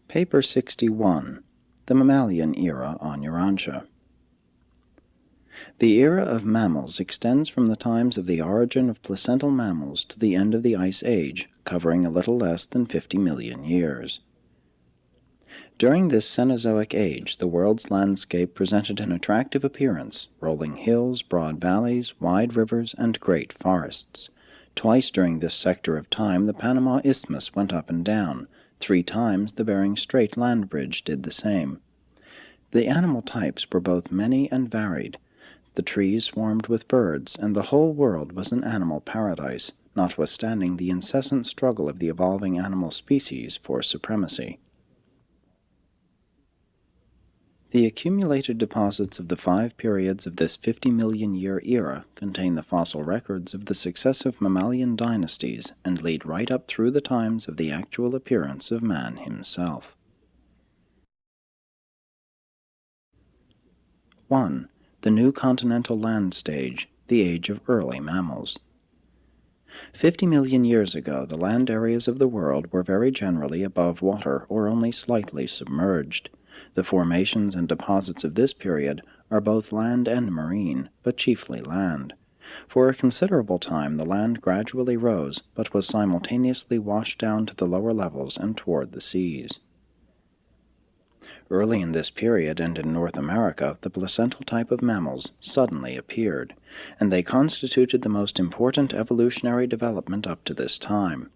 Paper 61. The Mammalian Era on Urantia. The era of mammals extends from the times of the origin of placental mammals to the end of the Ice Age, covering a little less than 50 million years. During this Cenozoic age, the world's landscape presented an attractive appearance, rolling hills, broad valleys, wide rivers, and great forests. Twice during this sector of time the Panama Isthmus went up and down. 3 times the Bering Strait land bridge did the same. The animal types were both many and varied. The trees swarmed with birds, and the whole world was an animal paradise, notwithstanding the incessant struggle of the evolving animal species for supremacy. The accumulated deposits of the 5 periods of this 50-million-year era contain the fossil records of the successive mammalian dynasties and lead right up through the times of the actual appearance of man himself. 1. The New Continental Land Stage, the Age of Early Mammals. 50 million years ago, the land areas of the world were very generally above water or only slightly submerged. The formations and deposits of this period are both land and marine, but chiefly land. For a considerable time the land gradually rose, but was simultaneously washed down to the lower levels and toward the seas. Early in this period, and in North America, the placental type of mammals suddenly appeared, and they constituted the most important evolutionary development up to this time.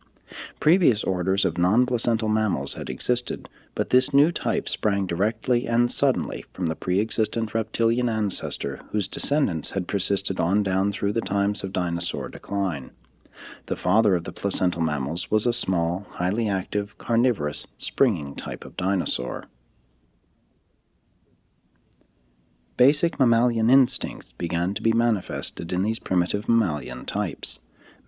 Previous orders of non-placental mammals had existed, but this new type sprang directly and suddenly from the pre-existent reptilian ancestor whose descendants had persisted on down through the times of dinosaur decline. The father of the placental mammals was a small, highly active, carnivorous, springing type of dinosaur. Basic mammalian instincts began to be manifested in these primitive mammalian types.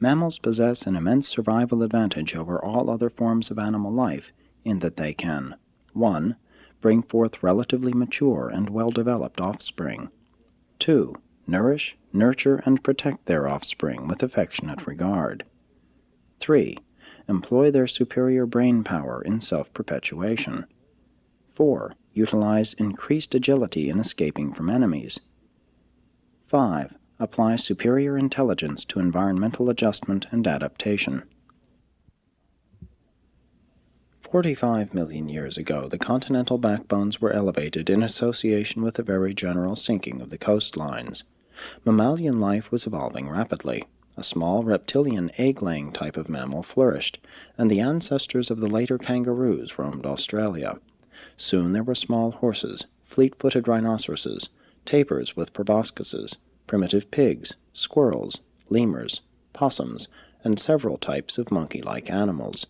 Mammals possess an immense survival advantage over all other forms of animal life in that they can 1. Bring forth relatively mature and well-developed offspring. 2. Nourish, nurture, and protect their offspring with affectionate regard. 3. Employ their superior brain power in self-perpetuation. 4. Utilize increased agility in escaping from enemies. 5. Apply superior intelligence to environmental adjustment and adaptation. 45 million years ago, the continental backbones were elevated in association with a very general sinking of the coastlines. Mammalian life was evolving rapidly. A small reptilian egg-laying type of mammal flourished, and the ancestors of the later kangaroos roamed Australia. Soon there were small horses, fleet-footed rhinoceroses, tapirs with proboscises, primitive pigs, squirrels, lemurs, possums, and several types of monkey-like animals.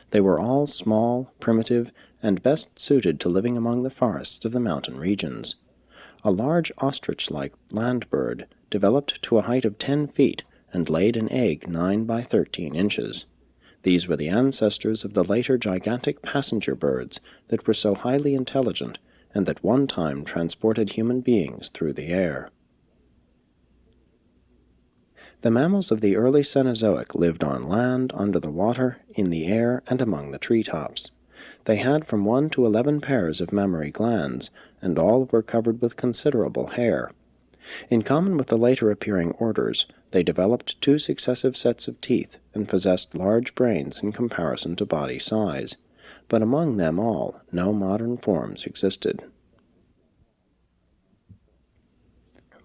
They were all small, primitive, and best suited to living among the forests of the mountain regions. A large ostrich-like land bird developed to a height of 10 feet and laid an egg 9 by 13 inches. These were the ancestors of the later gigantic passenger birds that were so highly intelligent and that one time transported human beings through the air. The mammals of the early Cenozoic lived on land, under the water, in the air, and among the treetops. They had from 1 to 11 pairs of mammary glands, and all were covered with considerable hair. In common with the later appearing orders, they developed 2 successive sets of teeth and possessed large brains in comparison to body size, but among them all no modern forms existed.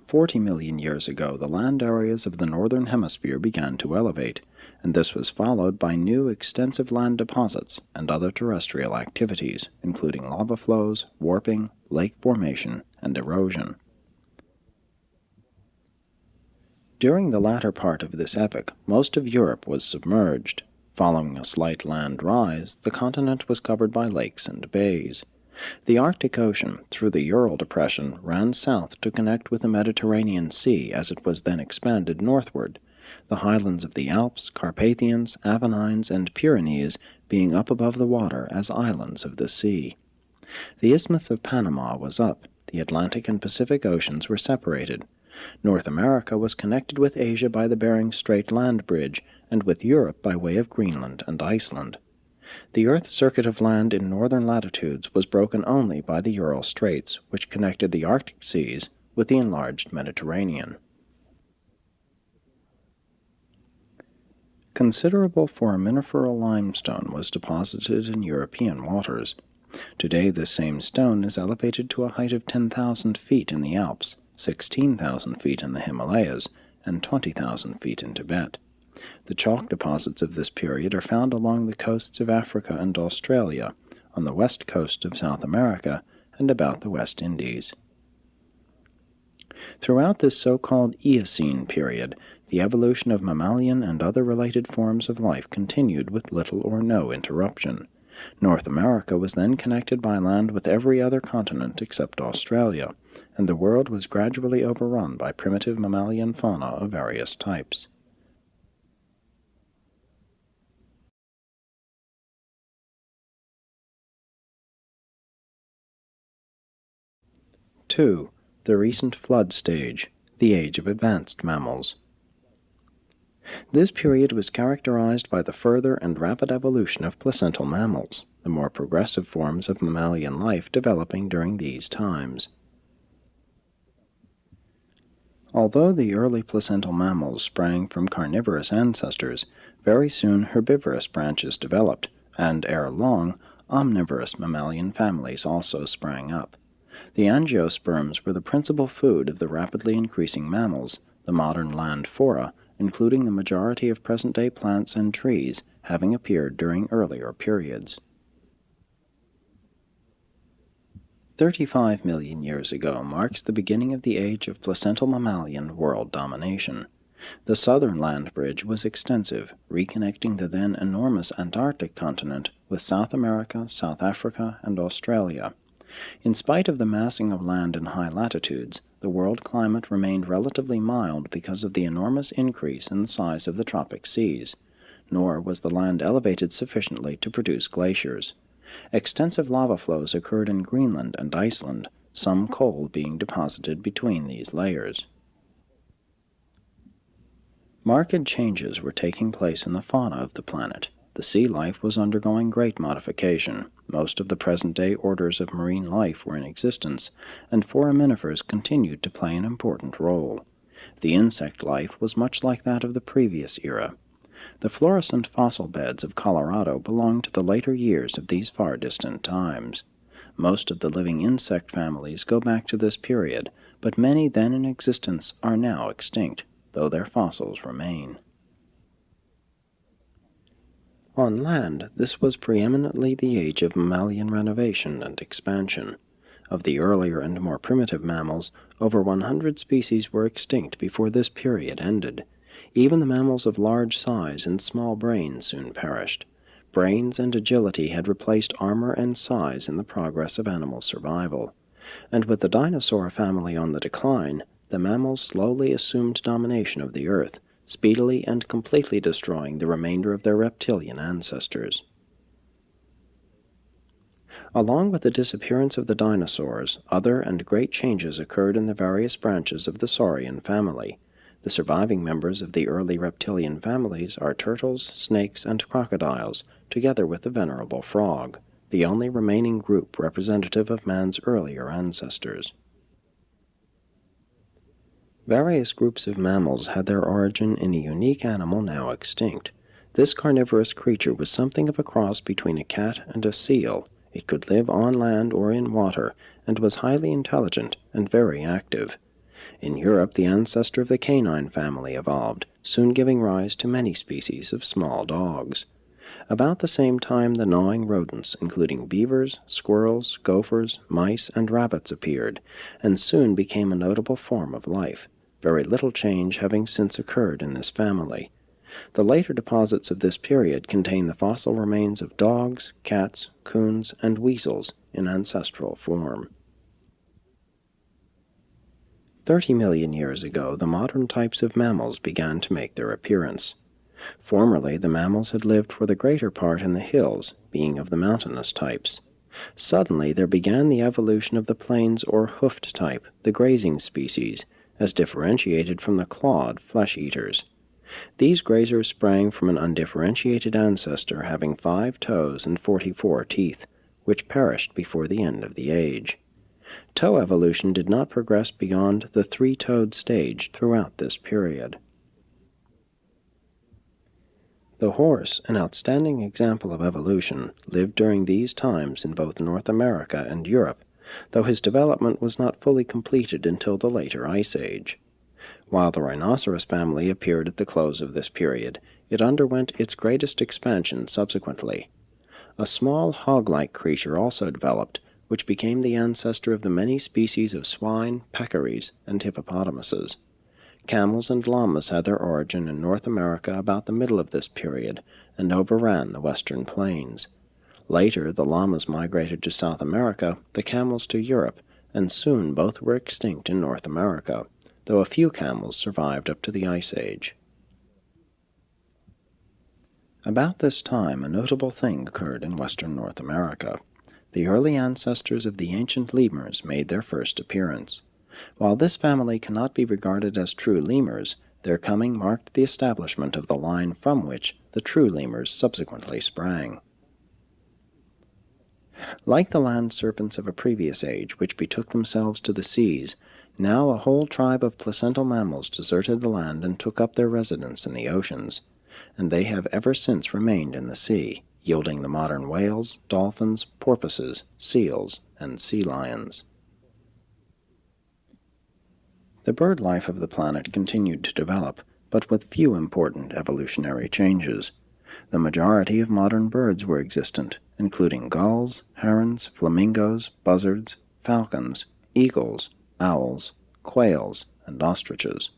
40 million years ago, the land areas of the northern hemisphere began to elevate, and this was followed by new extensive land deposits and other terrestrial activities, including lava flows, warping, lake formation, and erosion. During the latter part of this epoch, most of Europe was submerged. Following a slight land rise, the continent was covered by lakes and bays. The Arctic Ocean, through the Ural Depression, ran south to connect with the Mediterranean Sea as it was then expanded northward, the highlands of the Alps, Carpathians, Apennines, and Pyrenees being up above the water as islands of the sea. The Isthmus of Panama was up, the Atlantic and Pacific Oceans were separated. North America was connected with Asia by the Bering Strait land bridge, and with Europe by way of Greenland and Iceland. The Earth's circuit of land in northern latitudes was broken only by the Ural Straits, which connected the Arctic seas with the enlarged Mediterranean. Considerable foraminiferal limestone was deposited in European waters. Today this same stone is elevated to a height of 10,000 feet in the Alps, 16,000 feet in the Himalayas, and 20,000 feet in Tibet. The chalk deposits of this period are found along the coasts of Africa and Australia, on the west coast of South America, and about the West Indies. Throughout this so-called Eocene period, the evolution of mammalian and other related forms of life continued with little or no interruption. North America was then connected by land with every other continent except Australia, and the world was gradually overrun by primitive mammalian fauna of various types. Two, the recent flood stage, the age of advanced mammals. This period was characterized by the further and rapid evolution of placental mammals, the more progressive forms of mammalian life developing during these times. Although the early placental mammals sprang from carnivorous ancestors, very soon herbivorous branches developed, and ere long, omnivorous mammalian families also sprang up. The angiosperms were the principal food of the rapidly increasing mammals, the modern land flora, including the majority of present-day plants and trees, having appeared during earlier periods. 35 million years ago marks the beginning of the age of placental mammalian world domination. The southern land bridge was extensive, reconnecting the then enormous Antarctic continent with South America, South Africa, and Australia. In spite of the massing of land in high latitudes, the world climate remained relatively mild because of the enormous increase in the size of the tropic seas, nor was the land elevated sufficiently to produce glaciers. Extensive lava flows occurred in Greenland and Iceland, some coal being deposited between these layers. Marked changes were taking place in the fauna of the planet. The sea life was undergoing great modification. Most of the present-day orders of marine life were in existence, and foraminifers continued to play an important role. The insect life was much like that of the previous era. The fluorescent fossil beds of Colorado belong to the later years of these far distant times. Most of the living insect families go back to this period, but many then in existence are now extinct, though their fossils remain. On land, this was preeminently the age of mammalian renovation and expansion. Of the earlier and more primitive mammals, over 100 species were extinct before this period ended. Even the mammals of large size and small brains soon perished. Brains and agility had replaced armor and size in the progress of animal survival. And with the dinosaur family on the decline, the mammals slowly assumed domination of the earth, speedily and completely destroying the remainder of their reptilian ancestors. Along with the disappearance of the dinosaurs, other and great changes occurred in the various branches of the saurian family. The surviving members of the early reptilian families are turtles, snakes, and crocodiles, together with the venerable frog, the only remaining group representative of man's earlier ancestors. Various groups of mammals had their origin in a unique animal now extinct. This carnivorous creature was something of a cross between a cat and a seal. It could live on land or in water, and was highly intelligent and very active. In Europe, the ancestor of the canine family evolved, soon giving rise to many species of small dogs. About the same time, the gnawing rodents, including beavers, squirrels, gophers, mice, and rabbits appeared, and soon became a notable form of life, very little change having since occurred in this family. The later deposits of this period contain the fossil remains of dogs, cats, coons, and weasels in ancestral form. 30 million years ago, the modern types of mammals began to make their appearance. Formerly, the mammals had lived for the greater part in the hills, being of the mountainous types. Suddenly, there began the evolution of the plains or hoofed type, the grazing species, as differentiated from the clawed flesh-eaters. These grazers sprang from an undifferentiated ancestor having 5 toes and 44 teeth, which perished before the end of the age. Toe evolution did not progress beyond the 3-toed stage throughout this period. The horse, an outstanding example of evolution, lived during these times in both North America and Europe, though his development was not fully completed until the later Ice Age. While the rhinoceros family appeared at the close of this period, it underwent its greatest expansion subsequently. A small hog-like creature also developed, which became the ancestor of the many species of swine, peccaries, and hippopotamuses. Camels and llamas had their origin in North America about the middle of this period and overran the western plains. Later, the llamas migrated to South America, the camels to Europe, and soon both were extinct in North America, though a few camels survived up to the Ice Age. About this time, a notable thing occurred in western North America. The early ancestors of the ancient lemurs made their first appearance. While this family cannot be regarded as true lemurs, their coming marked the establishment of the line from which the true lemurs subsequently sprang. Like the land serpents of a previous age, which betook themselves to the seas, now a whole tribe of placental mammals deserted the land and took up their residence in the oceans, and they have ever since remained in the sea, yielding the modern whales, dolphins, porpoises, seals, and sea lions. The bird life of the planet continued to develop, but with few important evolutionary changes. The majority of modern birds were existent, including gulls, herons, flamingos, buzzards, falcons, eagles, owls, quails, and ostriches.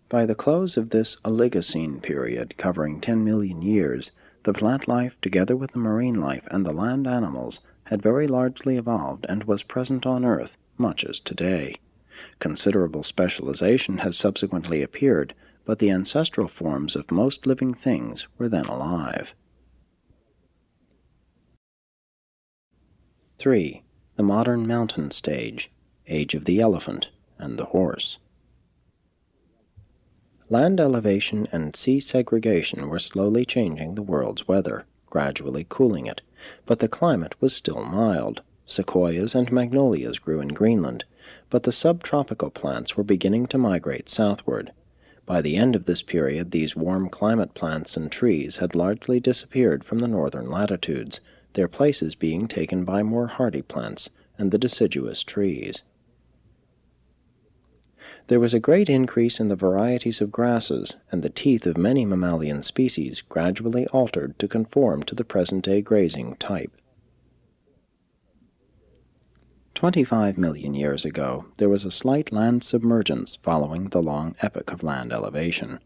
By the close of this Oligocene period, covering 10 million years, the plant life, together with the marine life and the land animals, had very largely evolved and was present on Earth, much as today. Considerable specialization has subsequently appeared, but the ancestral forms of most living things were then alive. 3. The modern mountain stage, age of the elephant and the horse. Land elevation and sea segregation were slowly changing the world's weather, gradually cooling it, but the climate was still mild. Sequoias and magnolias grew in Greenland, but the subtropical plants were beginning to migrate southward. By the end of this period, these warm climate plants and trees had largely disappeared from the northern latitudes, their places being taken by more hardy plants and the deciduous trees. There was a great increase in the varieties of grasses, and the teeth of many mammalian species gradually altered to conform to the present-day grazing type. 25 million years ago, there was a slight land submergence following the long epoch of land elevation.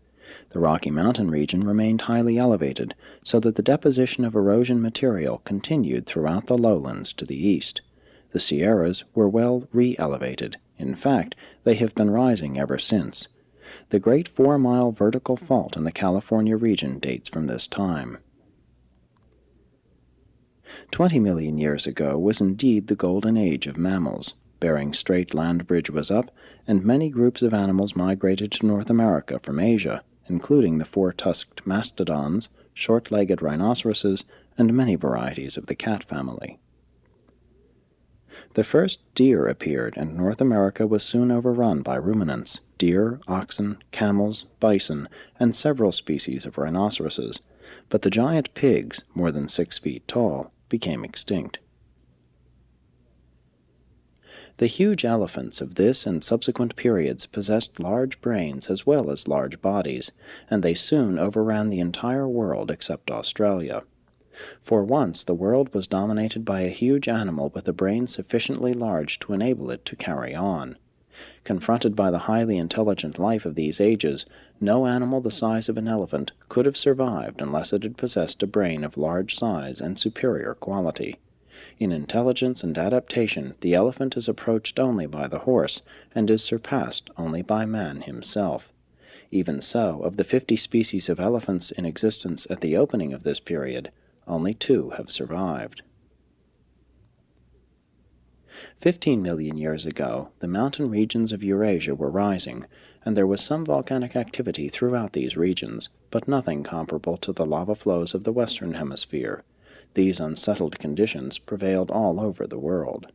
The Rocky Mountain region remained highly elevated, so that the deposition of erosion material continued throughout the lowlands to the east. The Sierras were well re-elevated. In fact, they have been rising ever since. The great 4-mile vertical fault in the California region dates from this time. 20 million years ago was indeed the golden age of mammals. Bering Strait land bridge was up, and many groups of animals migrated to North America from Asia, including the 4-tusked mastodons, short-legged rhinoceroses, and many varieties of the cat family. The first deer appeared, and North America was soon overrun by ruminants, deer, oxen, camels, bison, and several species of rhinoceroses, but the giant pigs, more than 6 feet tall, became extinct. The huge elephants of this and subsequent periods possessed large brains as well as large bodies, and they soon overran the entire world except Australia. For once the world was dominated by a huge animal with a brain sufficiently large to enable it to carry on. Confronted by the highly intelligent life of these ages, no animal the size of an elephant could have survived unless it had possessed a brain of large size and superior quality. In intelligence and adaptation, the elephant is approached only by the horse, and is surpassed only by man himself. Even so, of the 50 species of elephants in existence at the opening of this period, only 2 have survived. 15 million years ago, the mountain regions of Eurasia were rising, and there was some volcanic activity throughout these regions, but nothing comparable to the lava flows of the Western Hemisphere. These unsettled conditions prevailed all over the world.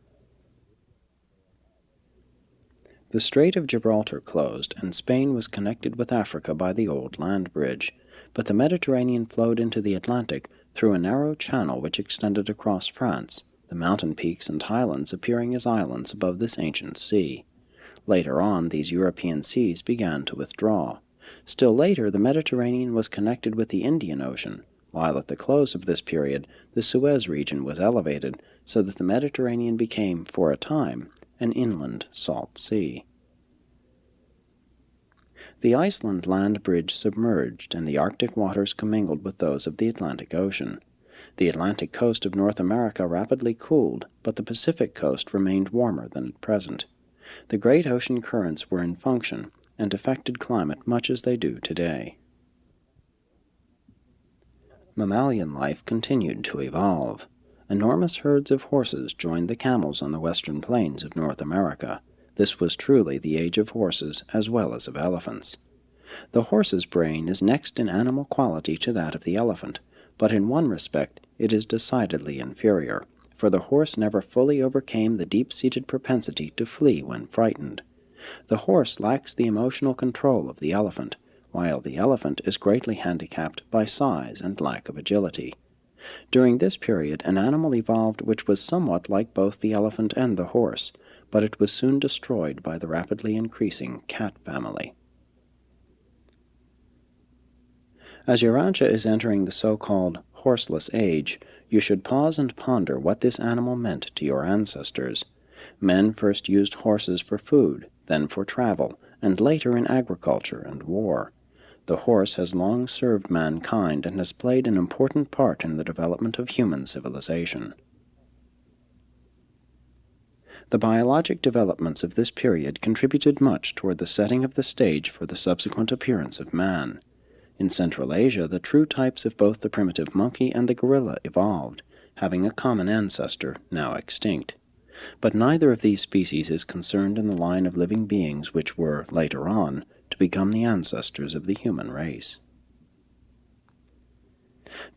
The Strait of Gibraltar closed, and Spain was connected with Africa by the old land bridge, but the Mediterranean flowed into the Atlantic through a narrow channel which extended across France, the mountain peaks and highlands appearing as islands above this ancient sea. Later on, these European seas began to withdraw. Still later, the Mediterranean was connected with the Indian Ocean, while at the close of this period the Suez region was elevated, so that the Mediterranean became, for a time, an inland salt sea. The Iceland land bridge submerged, and the Arctic waters commingled with those of the Atlantic Ocean. The Atlantic coast of North America rapidly cooled, but the Pacific coast remained warmer than at present. The great ocean currents were in function, and affected climate much as they do today. Mammalian life continued to evolve. Enormous herds of horses joined the camels on the western plains of North America. This was truly the age of horses as well as of elephants. The horse's brain is next in animal quality to that of the elephant, but in one respect it is decidedly inferior, for the horse never fully overcame the deep-seated propensity to flee when frightened. The horse lacks the emotional control of the elephant, while the elephant is greatly handicapped by size and lack of agility. During this period an animal evolved which was somewhat like both the elephant and the horse, but it was soon destroyed by the rapidly increasing cat family. As Urantia is entering the so-called horseless age, you should pause and ponder what this animal meant to your ancestors. Men first used horses for food, then for travel, and later in agriculture and war. The horse has long served mankind and has played an important part in the development of human civilization. The biologic developments of this period contributed much toward the setting of the stage for the subsequent appearance of man. In Central Asia, the true types of both the primitive monkey and the gorilla evolved, having a common ancestor, now extinct. But neither of these species is concerned in the line of living beings which were, later on, to become the ancestors of the human race.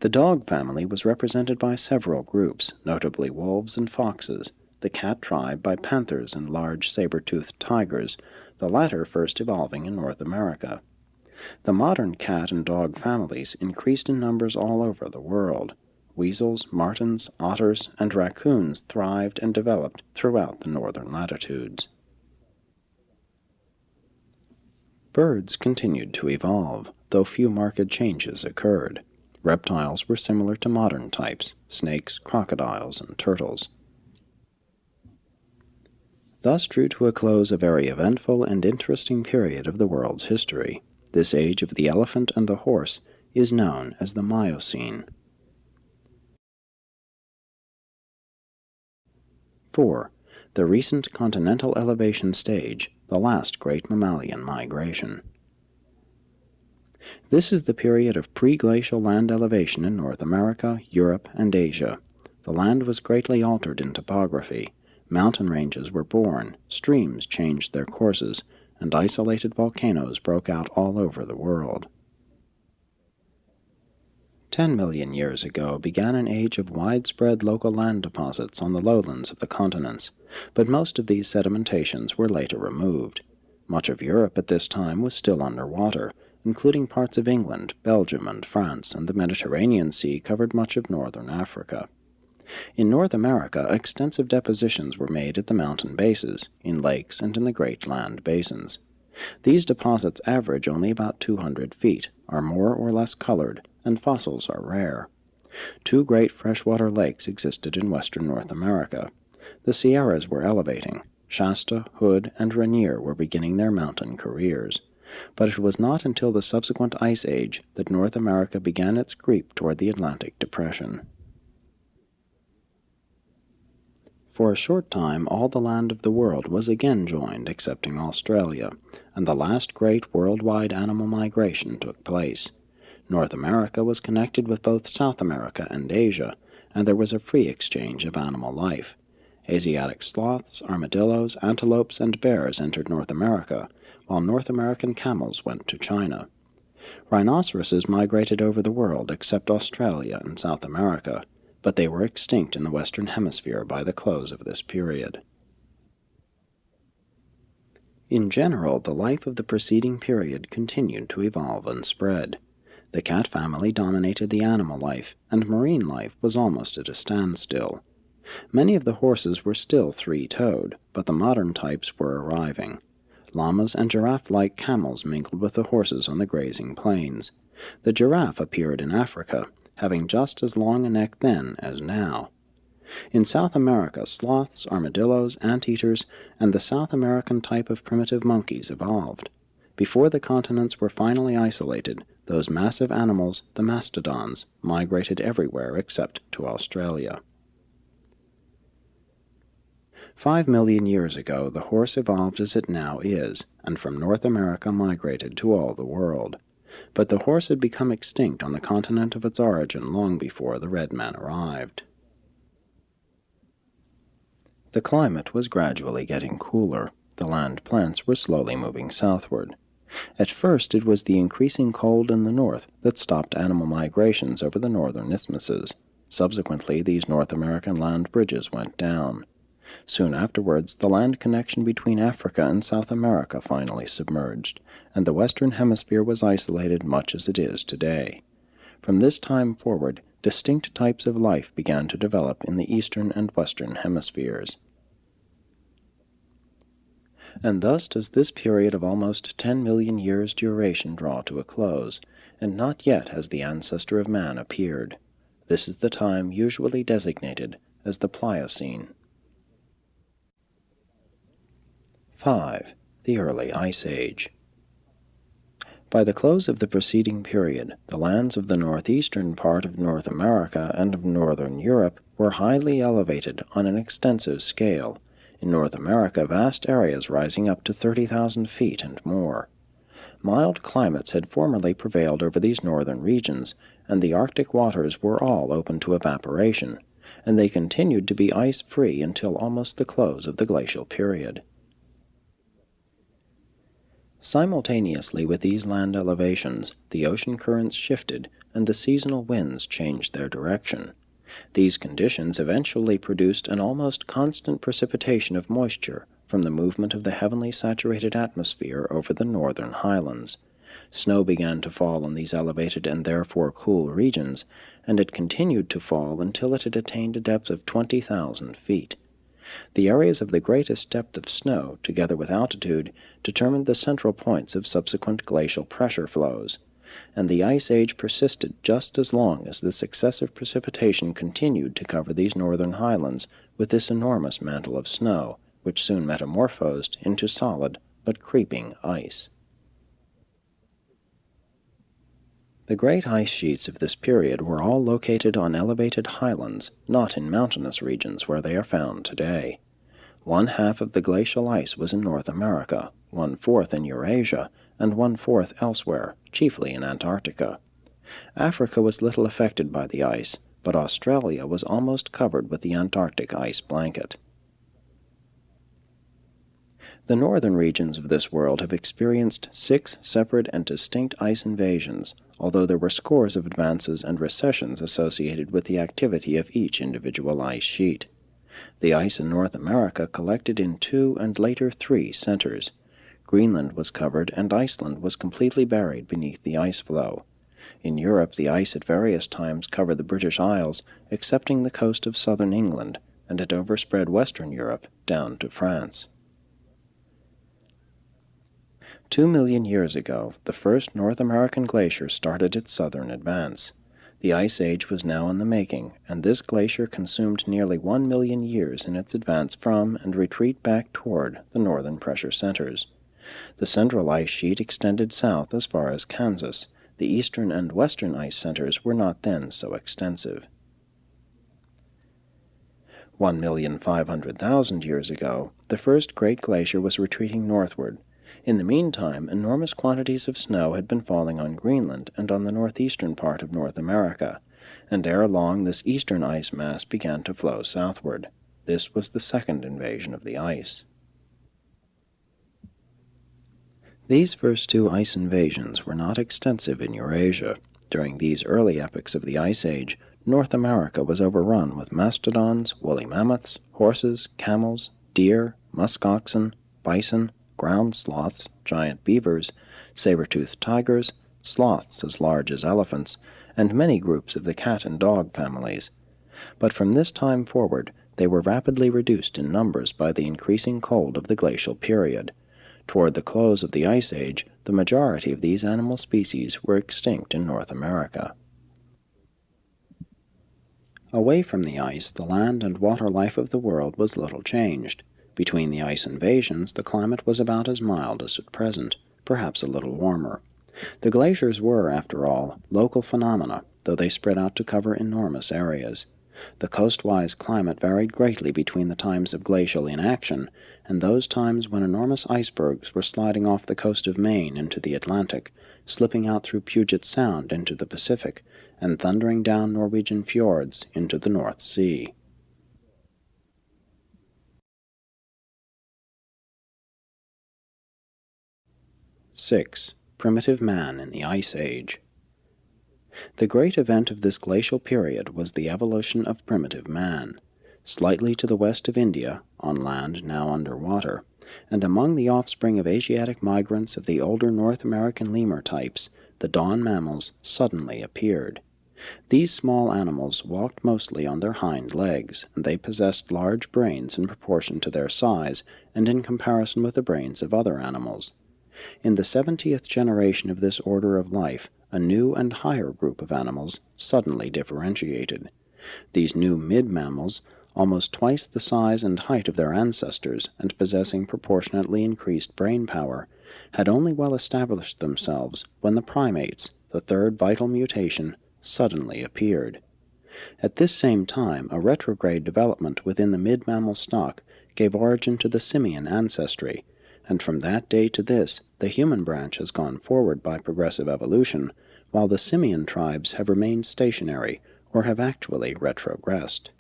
The dog family was represented by several groups, notably wolves and foxes, the cat tribe by panthers and large saber-toothed tigers, the latter first evolving in North America. The modern cat and dog families increased in numbers all over the world. Weasels, martens, otters, and raccoons thrived and developed throughout the northern latitudes. Birds continued to evolve, though few marked changes occurred. Reptiles were similar to modern types, snakes, crocodiles, and turtles. Thus drew to a close a very eventful and interesting period of the world's history. This age of the elephant and the horse is known as the Miocene. 4. The recent continental elevation stage, the last great mammalian migration. This is the period of pre-glacial land elevation in North America, Europe, and Asia. The land was greatly altered in topography. Mountain ranges were born, streams changed their courses, and isolated volcanoes broke out all over the world. 10 million years ago began an age of widespread local land deposits on the lowlands of the continents, but most of these sedimentations were later removed. Much of Europe at this time was still underwater, including parts of England, Belgium, and France, and the Mediterranean Sea covered much of northern Africa. In North America, extensive depositions were made at the mountain bases, in lakes, and in the great land basins. These deposits average only about 200 feet, are more or less colored, and fossils are rare. Two great freshwater lakes existed in western North America. The Sierras were elevating. Shasta, Hood, and Rainier were beginning their mountain careers. But it was not until the subsequent Ice Age that North America began its creep toward the Atlantic Depression. For a short time all the land of the world was again joined excepting Australia, and the last great worldwide animal migration took place. North America was connected with both South America and Asia, and there was a free exchange of animal life. Asiatic sloths, armadillos, antelopes, and bears entered North America, while North American camels went to China. Rhinoceroses migrated over the world except Australia and South America, but they were extinct in the Western Hemisphere by the close of this period. In general, the life of the preceding period continued to evolve and spread. The cat family dominated the animal life, and marine life was almost at a standstill. Many of the horses were still three-toed, but the modern types were arriving. Llamas and giraffe-like camels mingled with the horses on the grazing plains. The giraffe appeared in Africa, having just as long a neck then as now. In South America, sloths, armadillos, anteaters, and the South American type of primitive monkeys evolved. Before the continents were finally isolated, those massive animals, the mastodons, migrated everywhere except to Australia. 5 million years ago, the horse evolved as it now is, and from North America migrated to all the world. But the horse had become extinct on the continent of its origin long before the red man arrived. The climate was gradually getting cooler. The land plants were slowly moving southward. At first it was the increasing cold in the north that stopped animal migrations over the northern isthmuses. Subsequently, these North American land bridges went down. Soon afterwards, the land connection between Africa and South America finally submerged, and the Western Hemisphere was isolated much as it is today. From this time forward, distinct types of life began to develop in the Eastern and Western Hemispheres. And thus does this period of almost 10 million years' duration draw to a close, and not yet has the ancestor of man appeared. This is the time usually designated as the Pliocene. 5. The Early Ice Age. By the close of the preceding period, the lands of the northeastern part of North America and of northern Europe were highly elevated on an extensive scale. In North America, vast areas rising up to 30,000 feet and more. Mild climates had formerly prevailed over these northern regions, and the Arctic waters were all open to evaporation, and they continued to be ice-free until almost the close of the glacial period. Simultaneously with these land elevations, the ocean currents shifted and the seasonal winds changed their direction. These conditions eventually produced an almost constant precipitation of moisture from the movement of the heavily saturated atmosphere over the northern highlands. Snow began to fall in these elevated and therefore cool regions, and it continued to fall until it had attained a depth of 20,000 feet. The areas of the greatest depth of snow, together with altitude, determined the central points of subsequent glacial pressure flows, and the Ice Age persisted just as long as this excessive precipitation continued to cover these northern highlands with this enormous mantle of snow, which soon metamorphosed into solid but creeping ice. The great ice sheets of this period were all located on elevated highlands, not in mountainous regions where they are found today. 1/2 of the glacial ice was in North America, 1/4 in Eurasia, and 1/4 elsewhere, chiefly in Antarctica. Africa was little affected by the ice, but Australia was almost covered with the Antarctic ice blanket. The northern regions of this world have experienced 6 separate and distinct ice invasions, although there were scores of advances and recessions associated with the activity of each individual ice sheet. The ice in North America collected in 2 and later 3 centers. Greenland was covered and Iceland was completely buried beneath the ice floe. In Europe, the ice at various times covered the British Isles, excepting the coast of southern England, and it overspread western Europe down to France. 2 million years ago, the first North American glacier started its southern advance. The Ice Age was now in the making, and this glacier consumed nearly 1 million years in its advance from and retreat back toward the northern pressure centers. The central ice sheet extended south as far as Kansas. The eastern and western ice centers were not then so extensive. 1,500,000 years ago, the first great glacier was retreating northward. In the meantime, enormous quantities of snow had been falling on Greenland and on the northeastern part of North America, and ere long this eastern ice mass began to flow southward. This was the second invasion of the ice. These first two ice invasions were not extensive in Eurasia. During these early epochs of the Ice Age, North America was overrun with mastodons, woolly mammoths, horses, camels, deer, musk oxen, bison, ground sloths, giant beavers, saber-toothed tigers, sloths as large as elephants, and many groups of the cat and dog families. But from this time forward, they were rapidly reduced in numbers by the increasing cold of the glacial period. Toward the close of the Ice Age, the majority of these animal species were extinct in North America. Away from the ice, the land and water life of the world was little changed. Between the ice invasions, the climate was about as mild as at present, perhaps a little warmer. The glaciers were, after all, local phenomena, though they spread out to cover enormous areas. The coastwise climate varied greatly between the times of glacial inaction and those times when enormous icebergs were sliding off the coast of Maine into the Atlantic, slipping out through Puget Sound into the Pacific, and thundering down Norwegian fjords into the North Sea. _6. Primitive Man in the Ice Age. The great event of this glacial period was the evolution of primitive man. Slightly to the west of India, on land now under water, and among the offspring of Asiatic migrants of the older North American lemur types, the dawn mammals suddenly appeared. These small animals walked mostly on their hind legs, and they possessed large brains in proportion to their size and in comparison with the brains of other animals. In the 70th generation of this order of life, a new and higher group of animals suddenly differentiated. These new mid-mammals, almost twice the size and height of their ancestors and possessing proportionately increased brain power, had only well established themselves when the primates, the third vital mutation, suddenly appeared. At this same time, a retrograde development within the mid-mammal stock gave origin to the simian ancestry, and from that day to this the human branch has gone forward by progressive evolution, while the simian tribes have remained stationary or have actually retrogressed.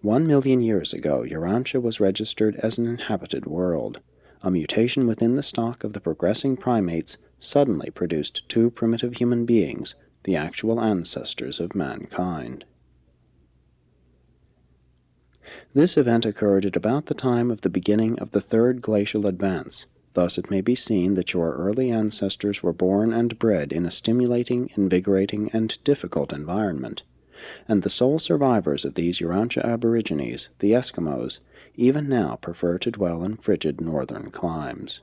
1,000,000 years ago, Urantia was registered as an inhabited world. A mutation within the stock of the progressing primates suddenly produced two primitive human beings, the actual ancestors of mankind. This event occurred at about the time of the beginning of the third glacial advance. Thus it may be seen that your early ancestors were born and bred in a stimulating, invigorating, and difficult environment. And the sole survivors of these Urantia aborigines, the Eskimos, even now prefer to dwell in frigid northern climes.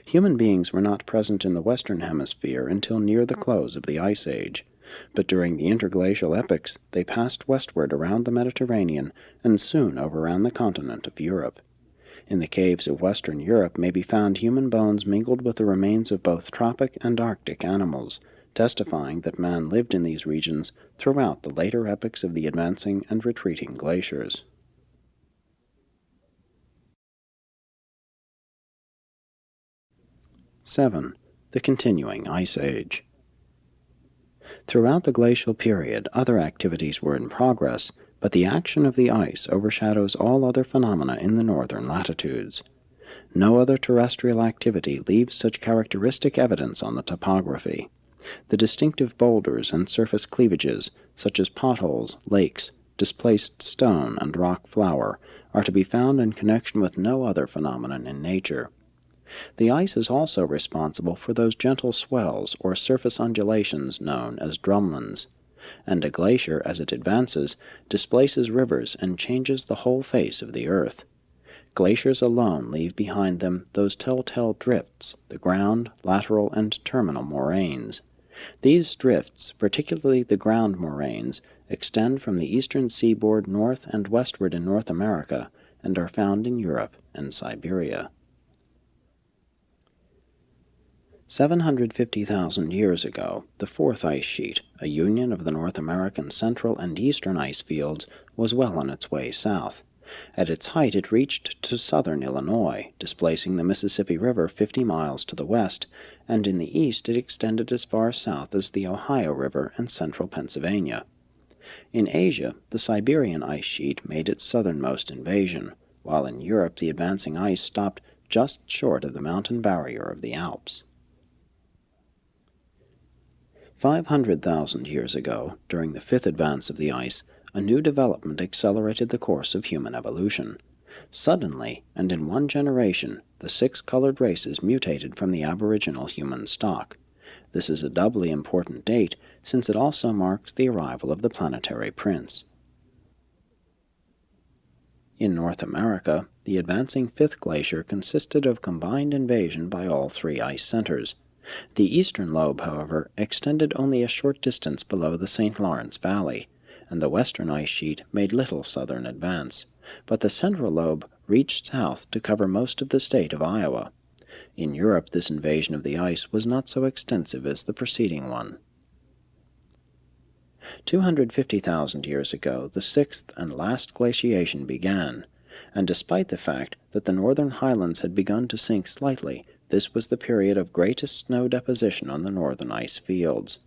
Human beings were not present in the western hemisphere until near the close of the Ice Age, but during the interglacial epochs they passed westward around the Mediterranean and soon overran the continent of Europe. In the caves of western Europe may be found human bones mingled with the remains of both tropic and arctic animals, testifying that man lived in these regions throughout the later epochs of the advancing and retreating glaciers. _7. The continuing Ice Age. Throughout the glacial period, other activities were in progress, but the action of the ice overshadows all other phenomena in the northern latitudes. No other terrestrial activity leaves such characteristic evidence on the topography. The distinctive boulders and surface cleavages, such as potholes, lakes, displaced stone, and rock flour, are to be found in connection with no other phenomenon in nature. The ice is also responsible for those gentle swells or surface undulations known as drumlins, and a glacier, as it advances, displaces rivers and changes the whole face of the earth. Glaciers alone leave behind them those telltale drifts, the ground, lateral, and terminal moraines. These drifts, particularly the ground moraines, extend from the eastern seaboard north and westward in North America, and are found in Europe and Siberia. 750,000 years ago, the fourth ice sheet, a union of the North American central and eastern ice fields, was well on its way south. At its height it reached to southern Illinois, displacing the Mississippi River 50 miles to the west, and in the east it extended as far south as the Ohio River and central Pennsylvania. In Asia, the Siberian ice sheet made its southernmost invasion, while in Europe the advancing ice stopped just short of the mountain barrier of the Alps. 500,000 years ago, during the fifth advance of the ice, a new development accelerated the course of human evolution. Suddenly, and in one generation, the six-colored races mutated from the aboriginal human stock. This is a doubly important date, since it also marks the arrival of the planetary prince. In North America, the advancing fifth glacier consisted of combined invasion by all three ice centers. The eastern lobe, however, extended only a short distance below the St. Lawrence Valley, and the western ice sheet made little southern advance, but the central lobe reached south to cover most of the state of Iowa. In Europe, this invasion of the ice was not so extensive as the preceding one. 250,000 years ago, the sixth and last glaciation began, and despite the fact that the northern highlands had begun to sink slightly, this was the period of greatest snow deposition on the northern ice fields.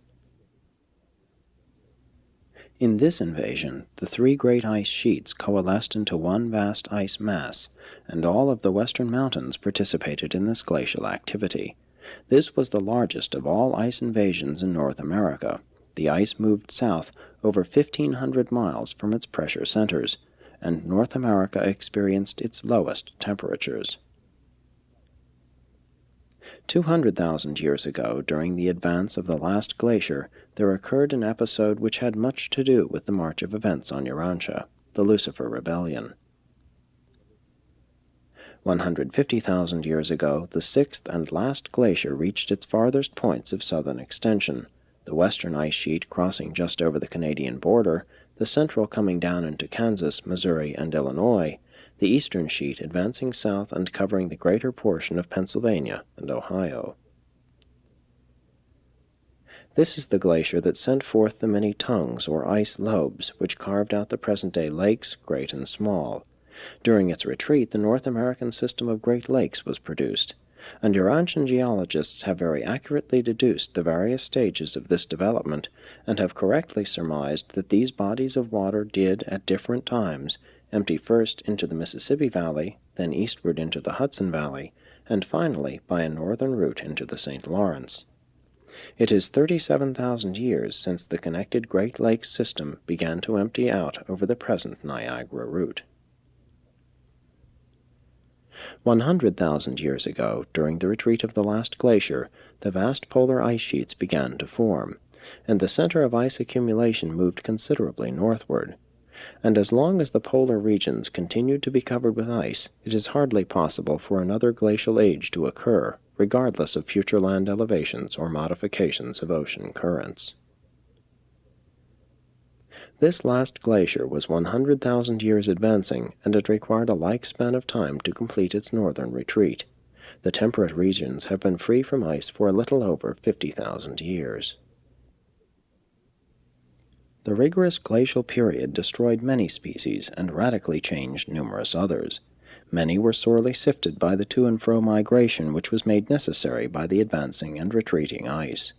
In this invasion, the three great ice sheets coalesced into one vast ice mass, and all of the western mountains participated in this glacial activity. This was the largest of all ice invasions in North America. The ice moved south over 1,500 miles from its pressure centers, and North America experienced its lowest temperatures. 200,000 years ago, during the advance of the last glacier, there occurred an episode which had much to do with the march of events on Urantia, the Lucifer Rebellion. 150,000 years ago, the sixth and last glacier reached its farthest points of southern extension, the western ice sheet crossing just over the Canadian border, the central coming down into Kansas, Missouri, and Illinois, the eastern sheet advancing south and covering the greater portion of Pennsylvania and Ohio. This is the glacier that sent forth the many tongues or ice lobes which carved out the present-day lakes, great and small. During its retreat, the North American system of Great Lakes was produced, and Urantian geologists have very accurately deduced the various stages of this development, and have correctly surmised that these bodies of water did, at different times, empty first into the Mississippi Valley, then eastward into the Hudson Valley, and finally, by a northern route, into the St. Lawrence. It is 37,000 years since the connected Great Lakes system began to empty out over the present Niagara route. 100,000 years ago, during the retreat of the last glacier, the vast polar ice sheets began to form, and the center of ice accumulation moved considerably northward. And as long as the polar regions continued to be covered with ice, it is hardly possible for another glacial age to occur, regardless of future land elevations or modifications of ocean currents. This last glacier was 100,000 years advancing, and it required a like span of time to complete its northern retreat. The temperate regions have been free from ice for a little over 50,000 years. The rigorous glacial period destroyed many species and radically changed numerous others. Many were sorely sifted by the to-and-fro migration which was made necessary by the advancing and retreating ice.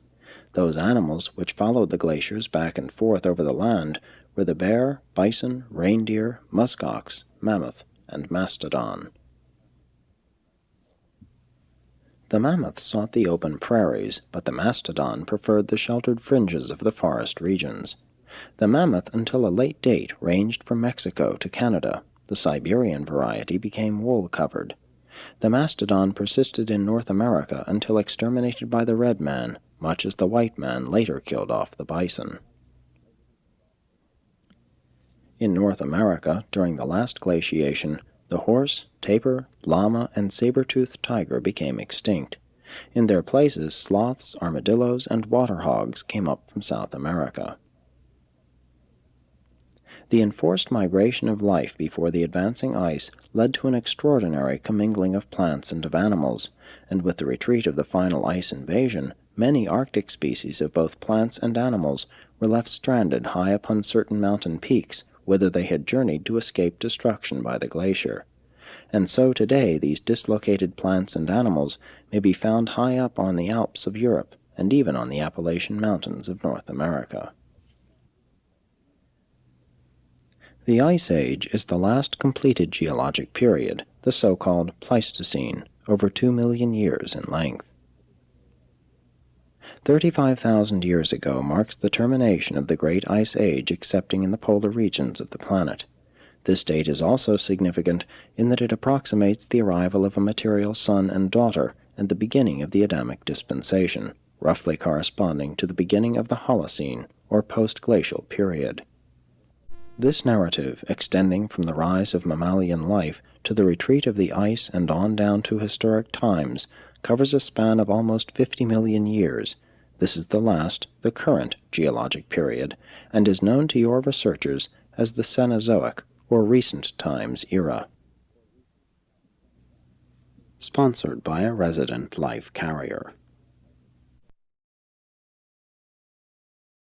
Those animals which followed the glaciers back and forth over the land were the bear, bison, reindeer, muskox, mammoth, and mastodon. The mammoth sought the open prairies, but the mastodon preferred the sheltered fringes of the forest regions. The mammoth until a late date ranged from Mexico to Canada. The Siberian variety became wool-covered. The mastodon persisted in North America until exterminated by the red man, much as the white man later killed off the bison. In North America, during the last glaciation, the horse, tapir, llama, and saber-toothed tiger became extinct. In their places, sloths, armadillos, and water hogs came up from South America. The enforced migration of life before the advancing ice led to an extraordinary commingling of plants and of animals, and with the retreat of the final ice invasion, many Arctic species of both plants and animals were left stranded high upon certain mountain peaks, whither they had journeyed to escape destruction by the glacier. And so today these dislocated plants and animals may be found high up on the Alps of Europe, and even on the Appalachian Mountains of North America. The Ice Age is the last completed geologic period, the so-called Pleistocene, over 2 million years in length. 35,000 years ago marks the termination of the Great Ice Age excepting in the polar regions of the planet. This date is also significant in that it approximates the arrival of a material son and daughter and the beginning of the Adamic dispensation, roughly corresponding to the beginning of the Holocene, or post-glacial period. This narrative, extending from the rise of mammalian life to the retreat of the ice and on down to historic times, covers a span of almost 50 million years. This is the last, the current, geologic period, and is known to your researchers as the Cenozoic, or recent times era. Sponsored by a resident life carrier.